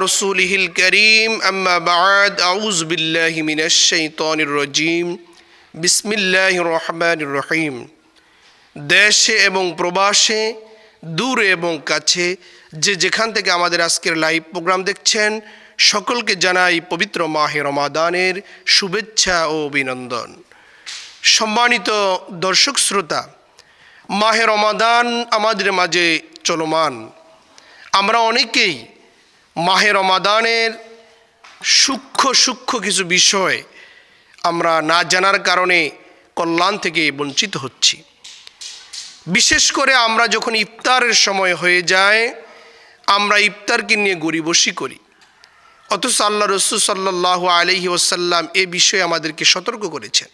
رسوله الكريم أما بعد أعوذ بالله من الشيطان الرجيم بسم الله الرحمن الرحيم দেশে এবং প্রবাসে দূরে এবং কাছে যে যেখান থেকে আমাদের আজকের লাইভ প্রোগ্রাম দেখছেন সকলকে জানাই পবিত্র মাহে রমাদানের শুভেচ্ছা ও অভিনন্দন। সম্মানিত দর্শক শ্রোতা, মাহে রমাদান আমাদের মাঝে চলমান। আমরা অনেকেই মাহে রমাদানের সূক্ষ্ম কিছু বিষয় আমরা না জানার কারণে কল্যাণ থেকে বঞ্চিত হচ্ছি। বিশেষ করে আমরা যখন ইফতারের সময় হয়ে যায় আমরা ইফতারকে নিয়ে গড়িবসি করি, অথচ আল্লাহ রসুল সাল্লাল্লাহু আলাইহি ওয়াসাল্লাম এ বিষয়ে আমাদেরকে সতর্ক করেছেন।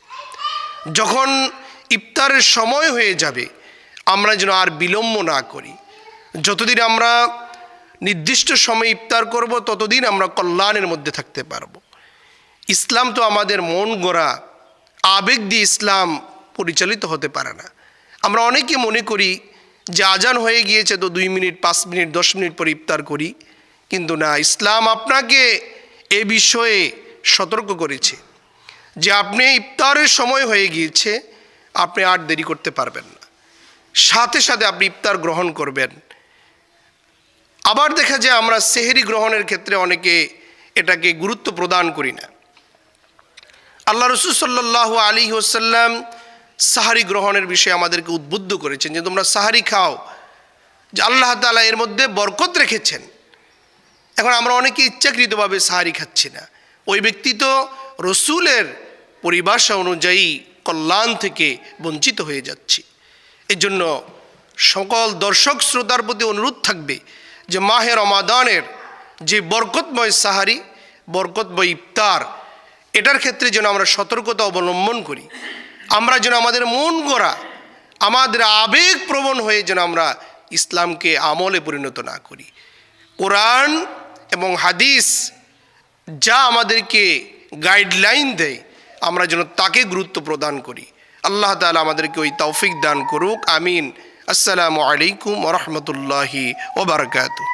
যখন ইফতারের সময় হয়ে যাবে আমরা যেন আর বিলম্ব না করি। যতদিন আমরা নির্দিষ্ট সময়ে ইফতার করব ততদিন আমরা কল্যাণের মধ্যে থাকতে পারব। ইসলাম তো আমাদের মন গড়া আবেগ দিয়ে ইসলাম পরিচালিত হতে পারে না। আমরা অনেকে মনে করি যে আজান হয়ে গিয়েছে তো 2 মিনিট 5 মিনিট 10 মিনিট পর ইফতার করি, কিন্তু না, ইসলাম আপনাকে এ বিষয়ে সতর্ক করেছে যে আপনি ইফতারের সময় হয়ে গিয়েছে, আপনি আর দেরি করতে পারবেন না, সাথে সাথে আপনি ইফতার গ্রহণ করবেন। আবার দেখা যায় আমরা সেহরি গ্রহণের ক্ষেত্রে অনেকে এটাকে গুরুত্ব প্রদান করি না। আল্লাহ রসুল সাল্লাল্লাহু আলাইহি ওয়াসাল্লাম সাহারি গ্রহণের বিষয়ে আমাদেরকে উদ্বুদ্ধ করেছেন যে তোমরা সাহারি খাও, যে আল্লাহ তাআলা এর মধ্যে বরকত রেখেছেন। এখন আমরা অনেকে ইচ্ছাকৃতভাবে সাহারি খাচ্ছি না, ওই ব্যক্তি তো রসুলের পরিভাষা অনুযায়ী কল্যাণ থেকে বঞ্চিত হয়ে যাচ্ছি। এই জন্য সকল দর্শক শ্রোতার প্রতি অনুরোধ থাকবে যে মাহে রমাদানের যে বরকতময় সাহারি, বরকতময় ইফতার, এটার ক্ষেত্রে যেন আমরা সতর্কতা অবলম্বন করি। আমরা যেন আমাদের মন গড়া আমাদের আবেগ প্রবণ হয়ে যেন আমরা ইসলামকে আমলে পরিণত না করি। কোরআন এবং হাদিস যা আমাদেরকে গাইডলাইন দেয় আমরা যেন তাকে গুরুত্ব প্রদান করি। আল্লাহ তাআলা আমাদেরকে ওই তৌফিক দান করুক, আমিন। আসসালামু আলাইকুম ওয়া রাহমাতুল্লাহি ওয়া বারাকাতুহু।